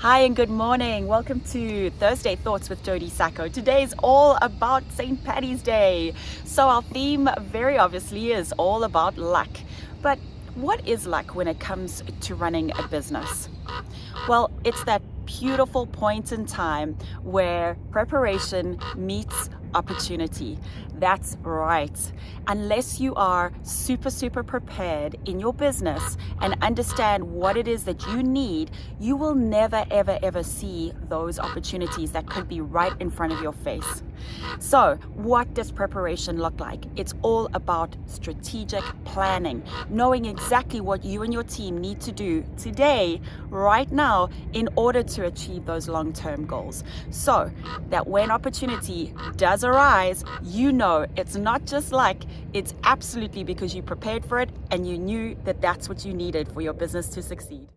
Hi and good morning. Welcome to Thursday Thoughts with Jodie Sacco. Today's all about St. Paddy's Day. So our theme very obviously is all about luck. But what is luck when it comes to running a business? Well, it's that beautiful point in time where preparation meets opportunity. That's right. Unless you are super prepared in your business and understand what it is that you need, you will never ever see those opportunities that could be right in front of your face. So what does preparation look like? It's all about strategic planning, knowing exactly what you and your team need to do today, right now, in order to achieve those long-term goals. So that when opportunity does arise, you know it's not just luck, it's absolutely because you prepared for it and you knew that that's what you needed for your business to succeed.